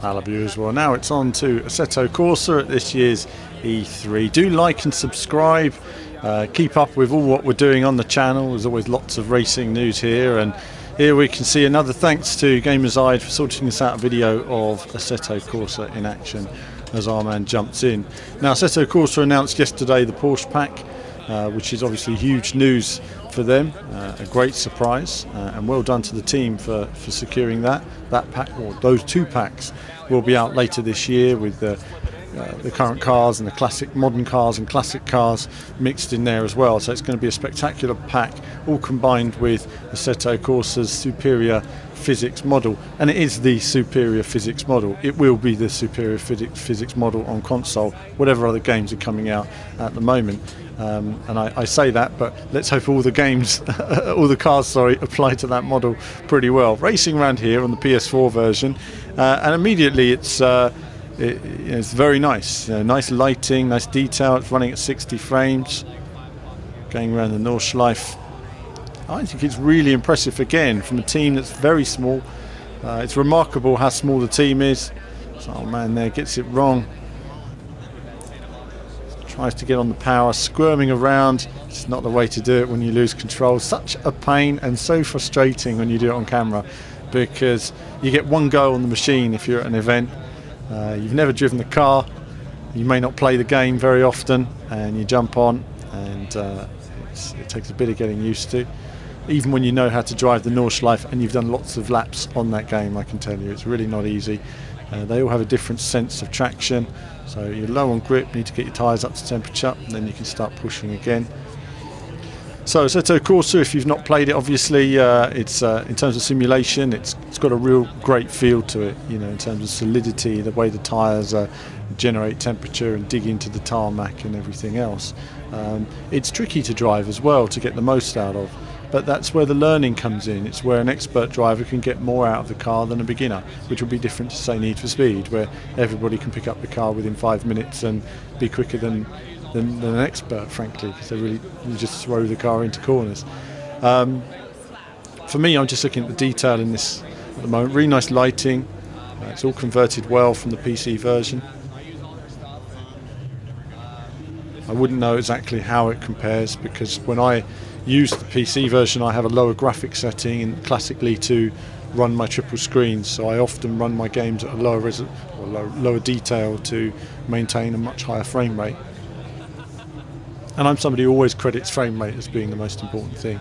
Malibu as well. Now it's on to Assetto Corsa at this year's E3. Do like and subscribe. Keep up with all what we're doing on the channel. There's always lots of racing news here, and here we can see another thanks to Gamerside for sorting us out a video of Assetto Corsa in action as our man jumps in. Now, Assetto Corsa announced yesterday the Porsche Pack, which is obviously huge news for them, a great surprise, and well done to the team for securing that pack, or those two packs will be out later this year with the current cars and the classic modern cars and classic cars mixed in there as well. So it's going to be a spectacular pack, all combined with Assetto Corsa's superior physics model, and it is the superior physics model. It will be the superior physics model on console, whatever other games are coming out at the moment. And I say that, but let's hope all the games, all the cars, apply to that model pretty well. Racing around here on the PS4 version, and immediately it's very nice. Nice lighting, nice detail. It's running at 60 frames. Going around the Nordschleife. I think it's really impressive again from a team that's very small. It's remarkable how small the team is. So, oh man, there gets it wrong. Tries to get on the power, squirming around. It's not the way to do it when you lose control. Such a pain and so frustrating when you do it on camera, because you get one go on the machine if you're at an event. You've never driven the car, you may not play the game very often, and you jump on, and it takes a bit of getting used to. Even when you know how to drive the Nordschleife and you've done lots of laps on that game, I can tell you it's really not easy. They all have a different sense of traction, so you're low on grip, need to get your tyres up to temperature, and then you can start pushing again. So Assetto Corsa, if you've not played it, obviously it's in terms of simulation, it's got a real great feel to it. In terms of solidity, the way the tyres generate temperature and dig into the tarmac and everything else. It's tricky to drive as well, to get the most out of. But that's where the learning comes in. It's where an expert driver can get more out of the car than a beginner, which would be different to, say, Need for Speed, where everybody can pick up the car within 5 minutes and be quicker than an expert, frankly, because you just throw the car into corners. For me, I'm just looking at the detail in this at the moment. Really nice lighting. It's all converted well from the PC version. I wouldn't know exactly how it compares, because when I use the PC version, I have a lower graphic setting, and classically to run my triple screens, so I often run my games at a lower detail to maintain a much higher frame rate. And I'm somebody who always credits frame rate as being the most important thing.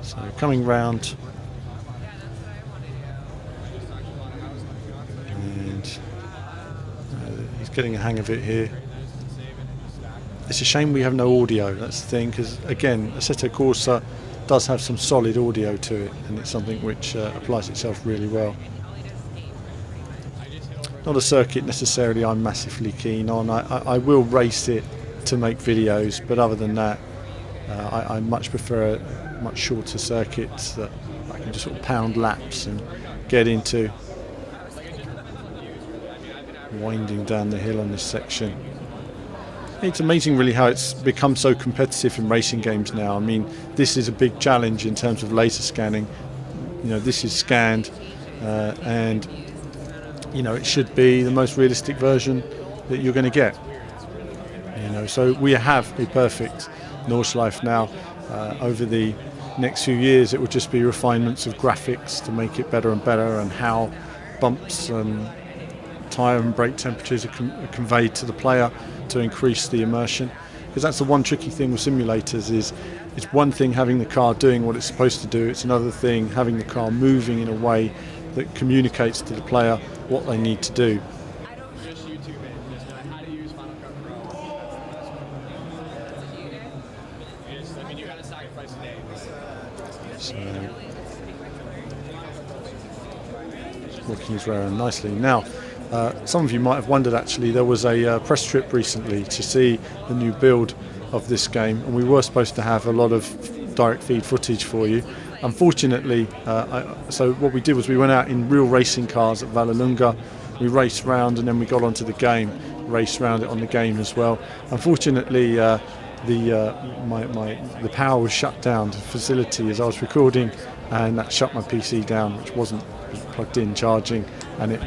So coming round, and he's getting a hang of it here. It's a shame we have no audio, that's the thing, because again, Assetto Corsa does have some solid audio to it, and it's something which applies itself really well. Not a circuit necessarily I'm massively keen on. I will race it to make videos, but other than that, I much prefer much shorter circuits that I can just sort of pound laps and get into. Winding down the hill on this section. It's amazing really how it's become so competitive in racing games now. I mean, this is a big challenge in terms of laser scanning. This is scanned, and it should be the most realistic version that you're going to get. So we have a perfect Nordschleife now. Over the next few years, it will just be refinements of graphics to make it better and better, and how bumps and tyre and brake temperatures are conveyed to the player to increase the immersion. Because that's the one tricky thing with simulators, is it's one thing having the car doing what it's supposed to do, it's another thing having the car moving in a way that communicates to the player what they need to do. So, working his way around nicely. Now, some of you might have wondered, actually, there was a press trip recently to see the new build of this game, and we were supposed to have a lot of direct feed footage for you. Unfortunately, so what we did was we went out in real racing cars at Vallelunga, we raced round, and then we got onto the game, raced around it on the game as well. Unfortunately, the power was shut down to the facility as I was recording, and that shut my PC down, which wasn't plugged in charging, and it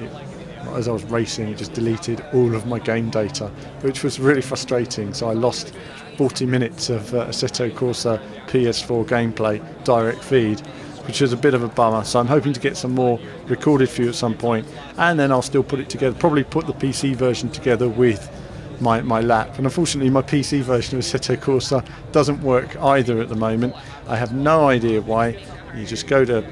as I was racing, it just deleted all of my game data, which was really frustrating. So I lost 40 minutes of Assetto Corsa PS4 gameplay direct feed, which is a bit of a bummer. So I'm hoping to get some more recorded for you at some point, and then I'll still put it together, probably put the PC version together with my lap. And unfortunately my PC version of Assetto Corsa doesn't work either at the moment. I have no idea why. You just go to,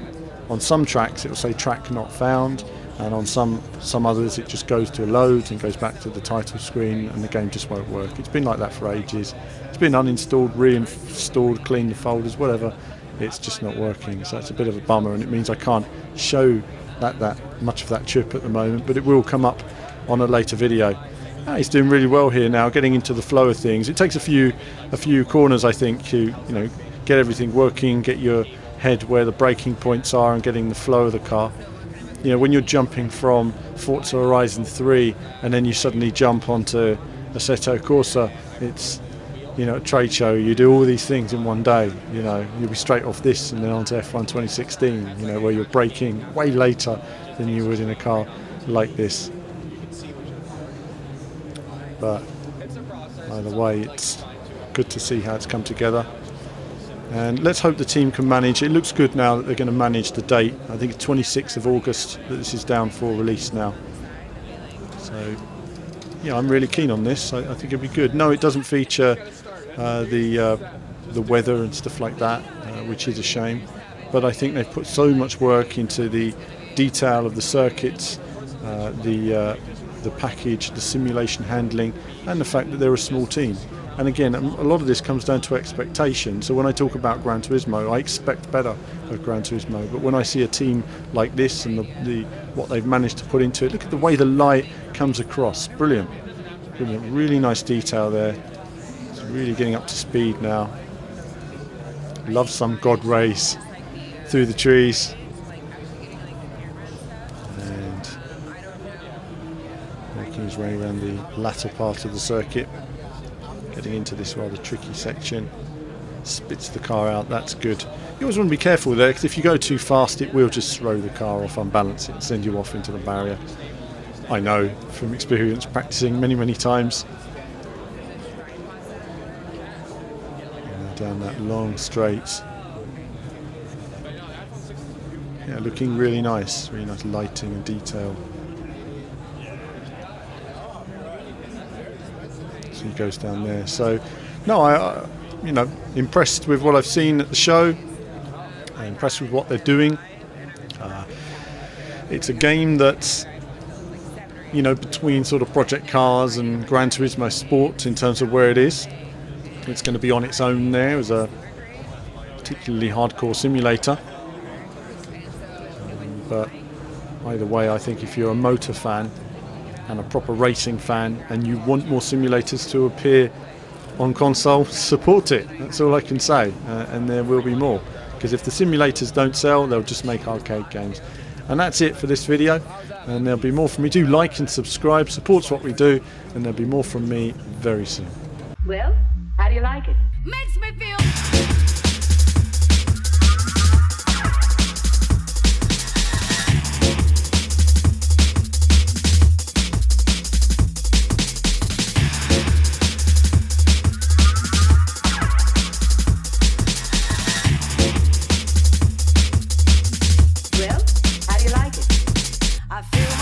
on some tracks it will say track not found, and on some others it just goes to a load and goes back to the title screen, and the game just won't work. It's been like that for ages. It's been uninstalled, reinstalled, cleaned the folders, whatever. It's just not working. So it's a bit of a bummer, and it means I can't show that much of that chip at the moment, but it will come up on a later video. He's doing really well here now, getting into the flow of things. It takes a few corners, I think, to get everything working, get your head where the braking points are, and getting the flow of the car. When you're jumping from Forza Horizon 3 and then you suddenly jump onto Assetto Corsa, it's, a trade show, you do all these things in one day. You'll be straight off this and then onto F1 2016, where you're braking way later than you would in a car like this. But either way, it's good to see how it's come together. And let's hope the team can manage. It looks good now that they're going to manage the date. I think it's 26th of August that this is down for release now. So, yeah, I'm really keen on this. I think it'll be good. No, it doesn't feature the weather and stuff like that, which is a shame. But I think they've put so much work into the detail of the circuits, the package, the simulation handling, and the fact that they're a small team. And again, a lot of this comes down to expectation. So when I talk about Gran Turismo, I expect better of Gran Turismo. But when I see a team like this and what they've managed to put into it, look at the way the light comes across. Brilliant. Brilliant. Really nice detail there. It's really getting up to speed now. Love some God rays through the trees. And making his way around the latter part of the circuit. Getting into this rather tricky section. Spits the car out, that's good. You always want to be careful there, because if you go too fast it will just throw the car off, unbalance it, and send you off into the barrier. I know from experience, practicing many times. And down that long straight. Yeah, looking really nice lighting and detail. He goes down there. So no, I impressed with what I've seen at the show. I'm impressed with what they're doing. It's a game that's between sort of Project Cars and Gran Turismo Sport in terms of where it is. It's going to be on its own there as a particularly hardcore simulator. But either way, I think if you're a motor fan and a proper racing fan and you want more simulators to appear on console, support it. That's all I can say, and there will be more, because if the simulators don't sell, they'll just make arcade games. And that's it for this video, and there'll be more from me. Do like and subscribe, supports what we do, and there'll be more from me very soon. Well, how do you like it? Makes me feel I feel